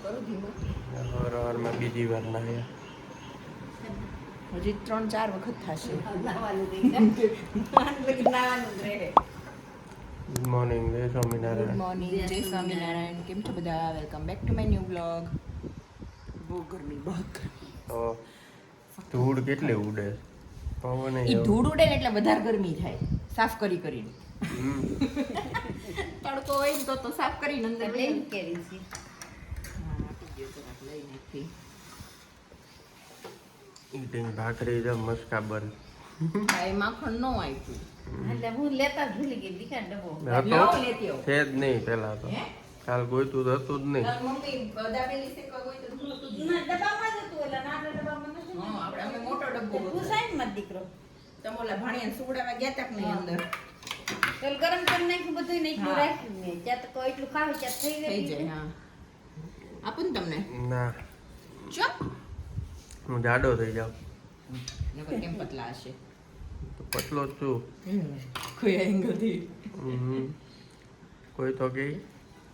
હવારમાં બીજી વાર નાહ્યા. હજી 3-4 વખત થશે. ગુડ મોર્નિંગ, જય સ્વામિનારાયણ. ગુડ મોર્નિંગ, જય સ્વામિનારાયણ. કેમ છો બધા? Welcome back to my new blog. બહુ ગરમી. તો ધૂળ કેટલી ઉડે, પવન ઈ ધૂળ ઉડે ને એટલે વધારે ગરમી થાય. સાફ કરીને તડકો હોય ને તો સાફ કરીને અંદર લઈ કેરી છે. ઈટિંગ ભાખરી છે મસ્કા બન. ભાઈ માખણ નો આપ્યું એટલે હું લેતા ભૂલી ગઈ દીકરા ડબ્બો છે જ નહીં પેલા તો. કાલ ગોઈતું તો હતું જ નહીં. મમ્મી દાબેલી શેકવા ગઈ તો ધૂળ હતું જ નહીં. ના ડબ્બામાં જ હતું એટલે નાના ડબ્બામાં નથી. હા, આપણે અમે મોટો ડબ્બો હતો. પૂછાય ને મત દીકરો તમે ઓલા ભાણિયાને સુવડાવવા ગયા તા કે નહીં અંદર? તો ગરમ કરી નાખ્યું બધું નાખ્યું હા. રાખ્યું મેં ત્યાં તો કોઈ એટલું ખાવ ત્યાં થઈ થઈ જાય જાય. હા, આપું ને તમને ના, ચો હું જાડો થઈ જાઉં નકર કેમ પતલા હશે? તો પતલો જ છું. કોઈ એંગલથી કોઈ તો કે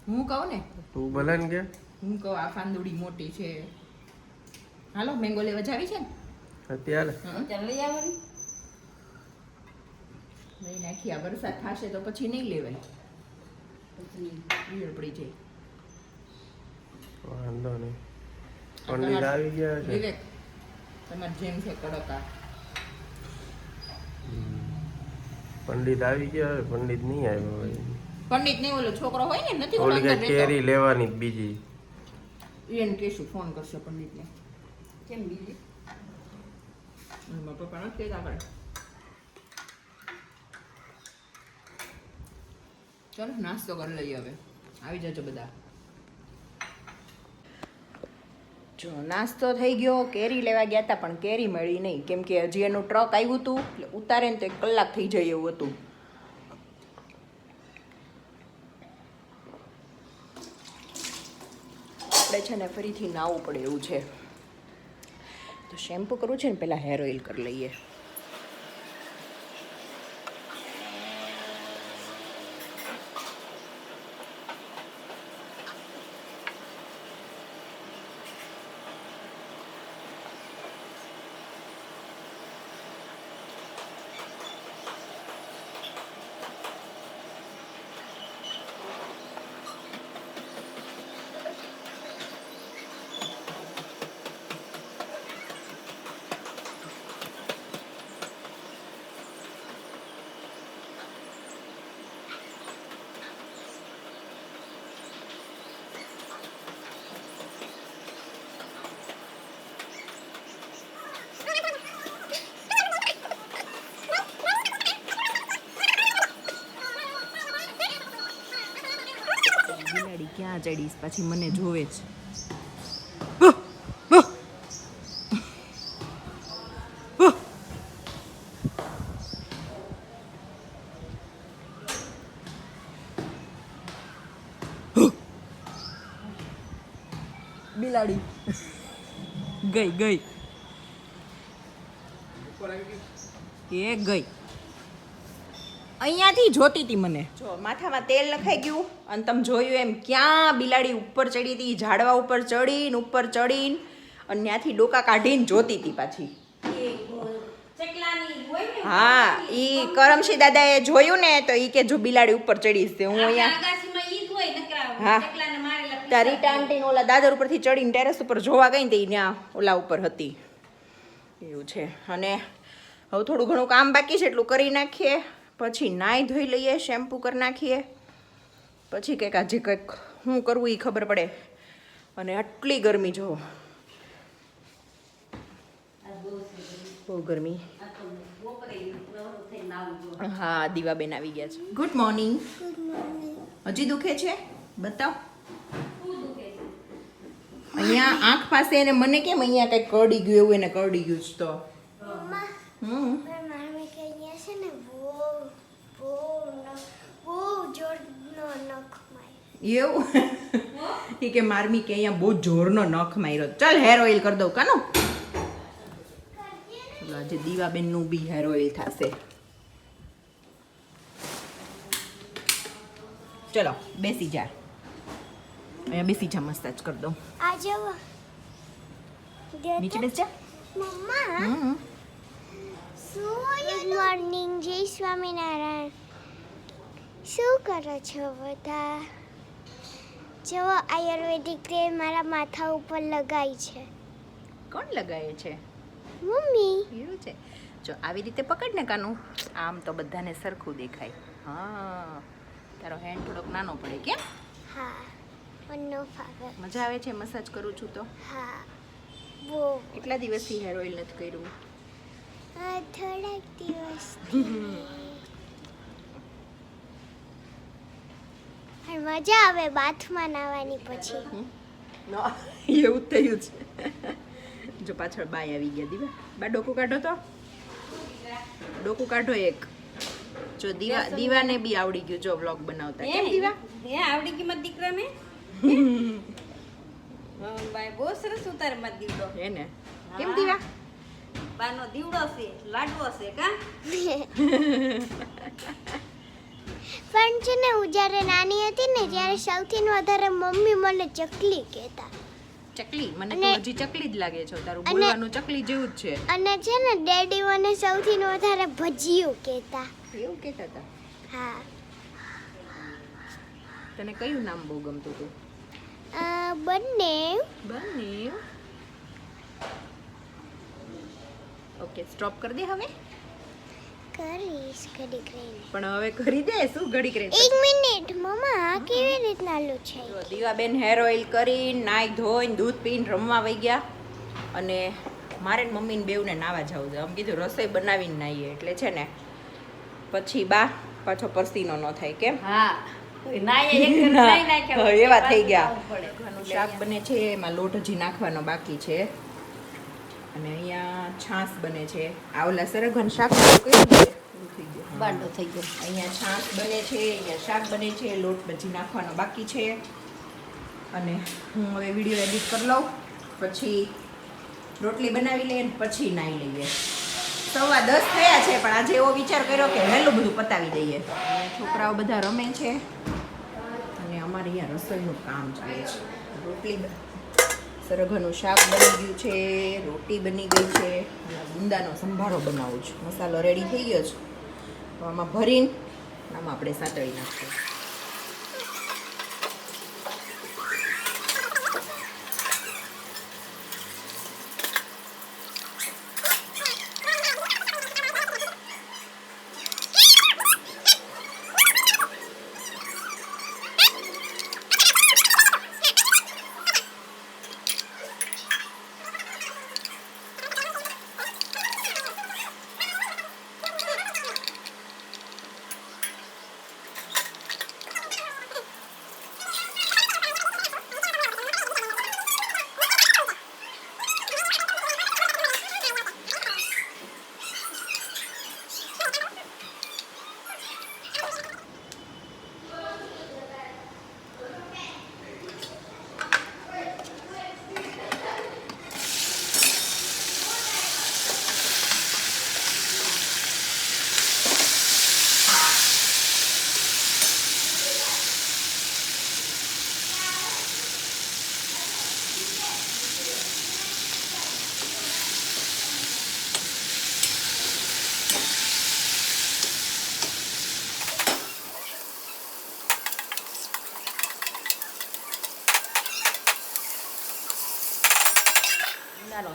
હું કહું ને, તું ભલે ને કે હું કહું આ ફાંદુડી મોટી છે. હાલો મેંગો લેવા જાવી છે ને? અત્યારે ચાલ લઈ આવવાની લઈ નાખી. આ વરસાદ થશે તો પછી નહીં લેવાય, ભીડ પડી જાય. વાંધો નહીં. પંડિત આવી ગયા છે. વિવેક તમારે જેમ છે કડકા. પંડિત આવી ગયા છે. પંડિત નહીં આવ્યો હોય. પંડિત નહીં, ઓલો છોકરો હોય ને, નથી ઓલો ઓલી અંદર કઈ રહેતો. કેરી લેવાની જ બીજી. એને કહેશું, ફોન કરશે પંડિતને. કેમ બીજી મારા પપ્પા નથી કહેતા આપણે. ચાલો નાસ્તો કરી લઈએ હવે. આવી જજો બધા. જો નાસ્તો થઈ ગયો. કેરી લેવા ગયા હતા પણ કેરી મળી નહીં, કેમ કે હજી એનું ટ્રક આવ્યું હતું એટલે ઉતારે ને તો 1 કલાક થઈ જાય એવું હતું. આપણે છે ને ફરીથી નાહવું પડે એવું છે. તો શેમ્પૂ કરવું છે ને, પહેલાં હેર ઓઇલ કરી લઈએ. બિલાડી ક્યાં ચડીશ, પછી મને જોવે છે. બિલાડી ગઈ ગઈ એ ગઈ. અહીંયાથી જોતી હતી મને. જો માથામાં તેલ નખાઈ ગયું અને તમે જોયું એમ ક્યાં બિલાડી ઉપર ચડી હતી, ઝાડવા ઉપર ચડીને અને ત્યાંથી ડોકા કાઢીને જોતી હતી પાછી. હા, ઈ કરમશી દાદાએ જોયું ને તો ઈ કે જો બિલાડી ઉપર ચડીશ તે હું અહીંયા. હા, ત્યાં રીટા આંટીને ઓલા દાદર ઉપરથી ચડીને ટેરેસ ઉપર જોવા ગઈ ને ત્યાં ઓલા ઉપર હતી. એવું છે. અને હવે થોડું ઘણું કામ બાકી છે એટલું કરી નાખીએ, પછી નાહી ધોઈ લઈએ, શેમ્પૂ કરી નાખીએ, પછી કંઈક આજે કંઈક શું કરવું એ ખબર પડે. અને આટલી ગરમી જો, બહુ ગરમી. હા, દીવાબેન આવી ગયા છે. Good morning. હજી દુખે છે? બતાવ. અહીંયા આંખ પાસે એને મને કેમ અહીંયા કંઈક કરડી ગયું એવું, એને કરડી ગયું છે તો. એવું ઠીક કે મારમી કે અહીંયા બહુ જોરનો નખ માર્યો. ચાલ હેર ઓઇલ કરી દઉં કાનો. આજે દીવાબેનનું બી હેર ઓઇલ થશે. ચલો બેસી જા. અહીંયા બેસી જા, મસાજ કરી દઉં. આ જવો નીચે બેસ જા. મમ્મા ગુડ મોર્નિંગ, જય સ્વામિનારાયણ. શું કરો છો બધા? જો આયુર્વેદિક તેલ મારા માથા ઉપર લગાઈ છે. કોણ લગાવે છે? મમ્મી. એવું છે. જો આવી રીતે પકડ ને કાનું, આમ તો બધાને સરખું દેખાય. હા, તારો હેન્ડ થોડોક નાનો પડે કેમ? હા, મને ફાવે. મજા આવે છે મસાજ કરું છું તો? હા, બહુ. કેટલા દિવસથી હેર ઓઇલ નથી કર્યું? થોડાક દિવસ. મજા આવે બાથમાં નાવાની પછી. એવું જ થયું છે. જો પાછળ બાય આવી ગયા. દીવા, બા ડોકું કાઢો તો, ડોકું કાઢો એક. જો દીવાને બી આવડી ગયું જો વ્લોગ બનાવતા. કેમ દીવા? હે આવડી ગઈ મારા દીકરાને ભાઈ બહુ સરસ ઉતારે મારો દીવડો. હે ને? કેમ દીવા? બાનો દીવડો છે, લાડવો છે કા? પણ છે ને હું જ્યારે નાની હતી ને ત્યારે સૌથી વધારે મમ્મી મને ચકલી કહેતા. ચકલી? મને તો અને- હજી ચકલી જ લાગે છે. તારું અને- બોલવાનું ચકલી જેવું જ છે. અને છે ને ડેડી મને સૌથી વધારે ભજીયું કહેતા. એવું કહેતા હતા. હા. તને કયું નામ બહુ ગમતું હતું? બંને. બને. ઓકે, સ્ટોપ કરી દે હવે. કરીશ ઘડી કરીને. પણ હવે કરી દે. શું ઘડી કરે? એક મિનિટ મમ્મા, આ કેવી રીતના લૂછાય? જો દીવાબેન હેર ઓઇલ કરીને નાઈ ધોઈને દૂધ પીને રમવા વઈ ગયા. અને મારે ને મમ્મીને બેવને નાવા જવું છે. આમ કીધું રસોઈ બનાવીને નાહીએ એટલે છે ને પછી બા પાછો પરસીનો ન થાય. કેમ? હા નાય એક નાય નાખ્યા હા, એવા થઈ ગયા. પડે. ઘરનું શાક બને છે, એમાં લોટ હજી નાખવાનો બાકી છે. અને અહીંયા છાશ બને છે. આ ઓલા સરગન શાક કયું છે? પૂરું થઈ ગયું. બાંડો થઈ ગયો. અહીંયા છાશ બને છે, અહીંયા શાક બને છે, લોટ બજી નાખવાનો બાકી છે. અને હું હવે વિડીયો એડિટ કરી લઉં, પછી રોટલી બનાવી લઈએ ને પછી નાહી લઈએ. 10:15 થયા છે, પણ આજે એવો વિચાર કર્યો કે વહેલું બધું પતાવી દઈએ. અહીંયા છોકરાઓ બધા રમે છે અને અમારે અહીંયા રસોઈનું કામ ચાલે છે. રોટલી સરગવાનું શાક બની ગયું છે, રોટી બની ગઈ છે, અને ગુંદાનો સંભારો બનાવું છું. મસાલો રેડી થઈ ગયો છે. તો આમાં ભરીને આમાં આપણે સાતળી નાખીએ.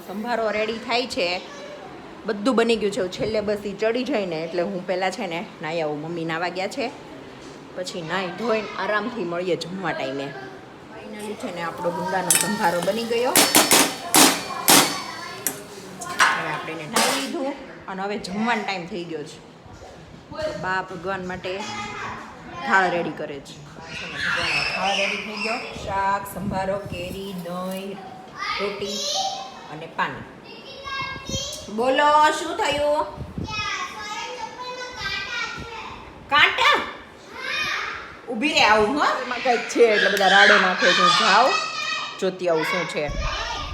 સંભારો રેડી થાય છે, બધું બની ગયું છે. છેલ્લે બસ એ ચડી જાય ને એટલે હું પહેલાં છે ને નાહી આવું. મમ્મી નાવા ગયા છે, પછી નાહી ધોઈને આરામથી મળીએ જમવા ટાઈમે. ફાઇનલી છે ને આપણો ગુંદાનો સંભારો બની ગયો. હવે આપણે એને નાહી લીધું અને હવે જમવાનો ટાઈમ થઈ ગયો છે. બા ભગવાન માટે થાળ રેડી કરે છે. થાળ રેડી થઈ ગયો. શાક, સંભારો, કેરી, દહીં, રોટી અને પાણી. બોલો શું થયું? કાંટા ઊભી રે, આવું. હા, એમાં કંઈક છે એટલે બધા રાડો નાખે છે. જાઓ જોતી આવું શું છે.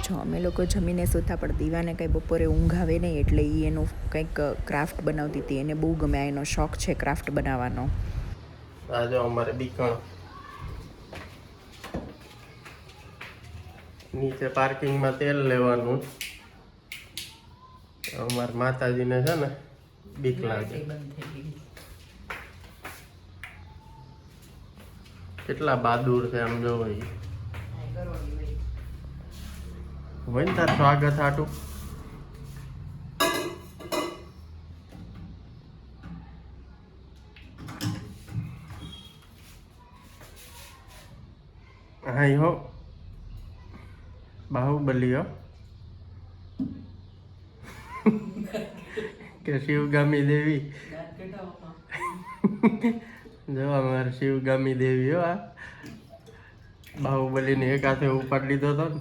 જો અમે લોકો જમીને સૂતા, પણ દીવાને કંઈ બપોરે ઊંઘ આવે નહીં એટલે એ એનું કંઈક ક્રાફ્ટ બનાવતી હતી. એને બહુ ગમે, એનો શોખ છે ક્રાફ્ટ બનાવવાનો. આ જો અમારે બીકણ નીચે પાર્કિંગમાં તેલ લેવાનું. અમારા માતાજીને છે ને બીક લાગે. કેટલા બહાદુર છે આમ જોવો. હોય ને તાર સ્વાગત હાટું. હા હો બાહુબલી હો કે શિવગામી દેવી. જો અમારે શિવગામી દેવી હો. આ બાહુબલીને એક હાથે ઉપાડી લીધો હતો ને.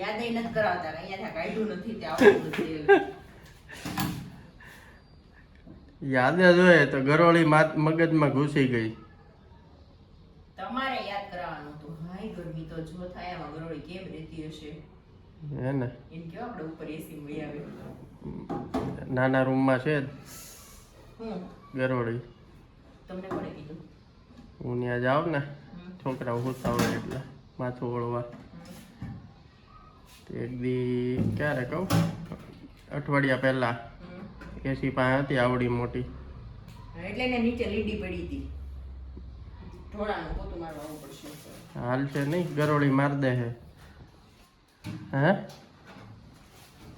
યાદ નથી કરાવતા અહીંયા કાઢ્યું નથી તે આવું તેલ. યાદ જ હોય તો ગરોળી મગજમાં ઘૂસી ગઈ. તમારે યાદ કરાવવાનું હતું. હાય ગરમી તો જો થાય આમાં ગરોળી કેમ રહેતી હશે હે ને. એમ કેવો આપણે ઉપર એસી મળી આવે. નાના રૂમમાં છે જ હું ગરોળી. તમને કોણે કીધું? હું ત્યાં જાઉં ને છોકરાઓ હુતા હોય એટલે માથું ઓળવા. એક દી ક્યારે કહું અઠવાડિયા પહેલા એસી પાસે હતી આવડી મોટી. એટલે એને નીચે લીડી પડી હતી. ઢોળાનું પોતું મારવા આવવું પડશે. હાલ છે નહીં ગરોળી માર દે હે. હે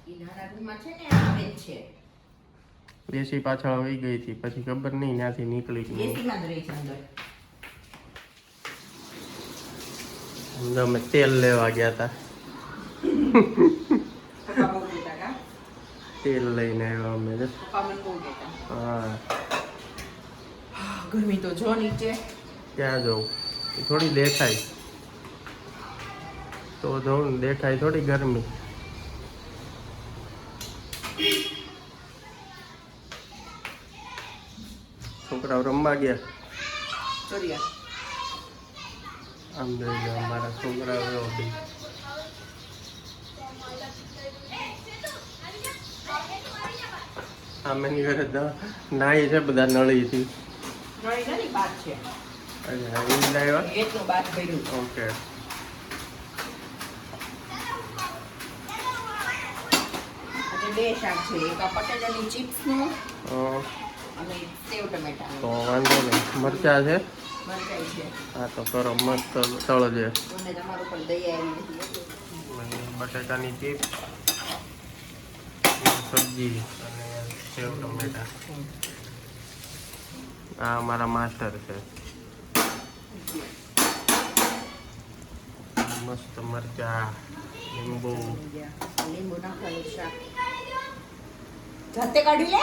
ઈ નાના રૂમમાં છે ને આવે જ છે. એસી પાછળ વહી ગઈ હતી પછી ખબર નહીં ત્યાંથી નીકળી ગઈ. એસીમાં જ રહી છે અંદર. અમે તેલ લેવા ગયા હતા. પપ્પા બહુ કહેતા કા? તેલ લઈને આવ્યા અમે. પપ્પા મને બહુ કહેતા. હા ગરમી તો જો નીચે. ક્યાં જવું થોડી દેખાય તો જવું ને. દેખાય થોડી ગરમી. છોકરાઓ રમવા ગયા. ચોરિયા આમ જોઈ લો અમારા છોકરાઓ એવો બી. આમેની ઘરે નાઈ છે બધા નળીથી. નળી નથી બાદ છે. અચ્છા એ લાવ્યા. એટલું બાદ કર્યું. ઓકે. આજે બે શાક છે. એક આ પટેટાની ચિપ્સનું અને એક સેવ તો ટમેટાનું. વાંધો નહીં. મરચા છે. મરચાઈ છે. હા તો કરો મસ્ત તળજે. મને તમારું પર દયા આવી નથી. બટાકાની ચીપ્સ સબ્જી અને સેવ ટમેટા. આ અમારા માસ્ટર છે. મસ્ત મરચા લીંબુ. લીંબુ નાખવાનું શાક જાતે કાઢી લે.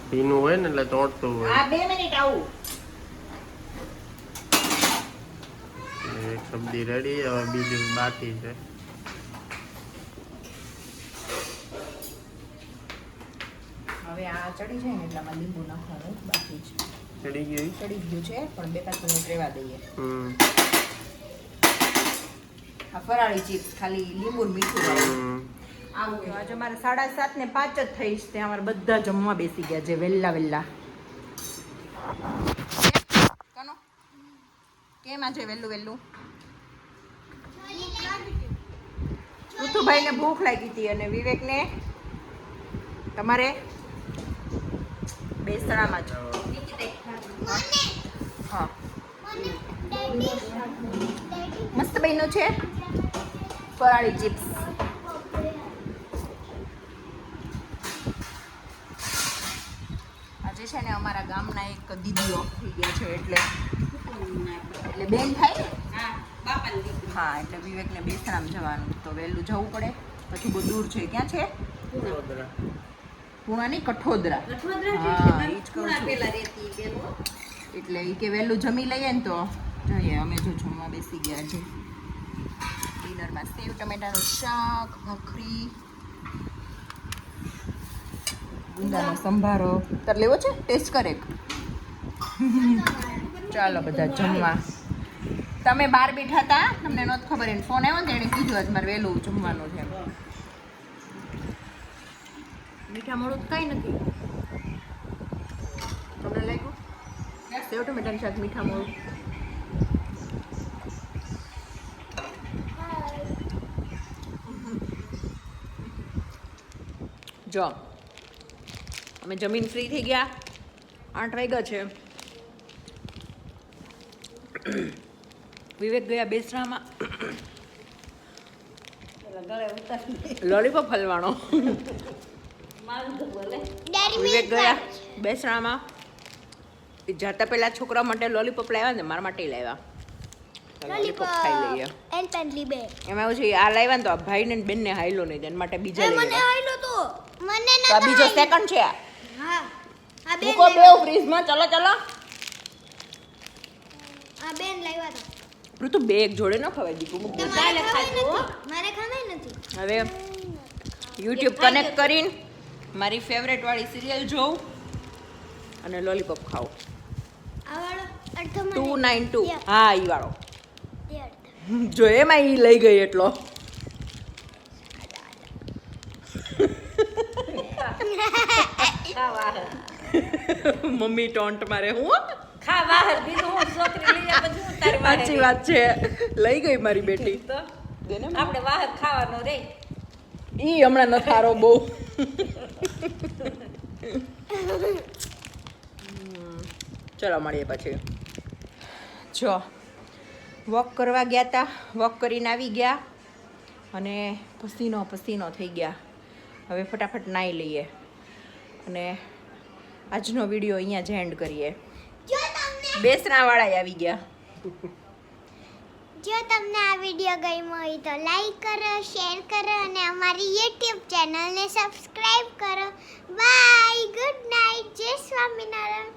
ભીનું હોય ને એટલે તોડતું હોય. આ 2 મિનિટ આવું. એક સબ્જી રેડી. હવે બીજું બાકી છે. હવે આ ચડી જાય ને એટલામાં લીંબુ નાખવાનું બાકી છે. ચડી ગઈ. ચડી ગયું છે પણ 2-5 મિનિટ રહેવા દઈએ. આ ફરાળી ચિપ્સ ખાલી લીંબુ ને મીઠું વાળું. આવું આજે મારે 7:30 ને 5 જ થઈ છે. અમારે બધા જમવા બેસી ગયા છે વહેલા વહેલા. કનો કેમ આજે વહેલું વહેલું? ઋતુભાઈને ભૂખ લાગી હતી અને વિવેકને તમારે બેસણામાં જ. હા મસ્ત બન્યું છે ફરાળી ચિપ્સ. આજે છે ને અમારા ગામના એક દીદીઓ થઈ ગયા છે એટલે બેન થાય ને. હા એટલે વિવેકને બેસણામ જવાનું તો વહેલું જવું પડે. પછી બહુ દૂર છે. ક્યાં છે? પૂણા નહીં કઠોદરા. હા એ જ કહું છું. એટલે એ કે વહેલું જમી લઈએ ને તો જઈએ. અમે જો જમવા બેસી ગયા છે. ડિનરમાં સેવ ટમેટાનું શાક, ભાખરી, ગુંદાનો સંભારો. તાર લેવો છે? ટેસ્ટ કરે. ચાલો બધા જમવા. તમે બહાર બેઠા હતા તમને નહોતી ખબર. એને ફોન આવ્યો ને એણે કીધું આજ મારે વહેલું જમવાનું છે. મીઠા મોડું કાંઈ નથી. તમને લાગ્યું સેવ ટમેટાનું શાક મીઠા મોડું? જો અમે જમીન ફ્રી થઈ ગયા 8 વાગ્યા છે. વિવેક ગયા બેસરામાં ગળે ઉતારી લોલીપોપ હલવાનો. મારું તો બોલે ડેરી વિવેક મિલ્ક ગયા બેસરામાં. એ જાતા પહેલા છોકરા માટે લોલીપોપ લાવ્યા ને મારા માટે લાવ્યા. લોલીપોપ ખાઈ લઈએ. એન્ડ પેન્ટલી બે એમાં એવું છે આ લાવ્યા ને તો આ ભાઈને ને બેનને હાઈલો નહીં દે એના માટે બીજા લઈ આવ્યા. આઈલો તો મને તો આ બીજો ન સેકન્ડ છે આ. હા આ બેન મૂકો બે ફ્રીજમાં. ચલો ચલો આ બેન લાવ્યા હતા ઋતુ બે એક જોડે ન ખવાય દીકુ મૂક દે. મારે ખાવાય નથી મારે ખાવાય નથી હવે યુટ્યુબ કનેક્ટ કરીને મારી ફેવરેટ વાળી સિરિયલ જોઉં અને લોલીપોપ ખાઉં. આ વાળો અડધો મને 292 હા ઈ વાળો તે અડધો. જો એમાં ઈ લઈ ગઈ એટલો. ખાવા મમ્મી ટોન્ટ મારે હું ખાવા બીજું હું છોકરી લઈ જાય પછી હું તારી સાચી વાત છે લઈ ગઈ મારી બેટી. તો દે ને આપણે વાહર ખાવાનો રે ઈ હમણાં નખારો બહુ. ચલો મળીએ પછી. જો વોક કરવા ગયા હતા, વોક કરીને આવી ગયા અને પસીનો પસીનો થઈ ગયા. હવે ફટાફટ નાહી લઈએ અને આજનો વિડીયો અહીંયા જ એન્ડ કરીએ. બેસરાવાળા આવી ગયા. જો તમને આ વિડીયો ગમ્યો હોય તો લાઈક કરો, શેર કરો અને અમારી YouTube ચેનલને સબસ્ક્રાઇબ કરો. બાય, ગુડ નાઇટ, જય સ્વામિનારાયણ.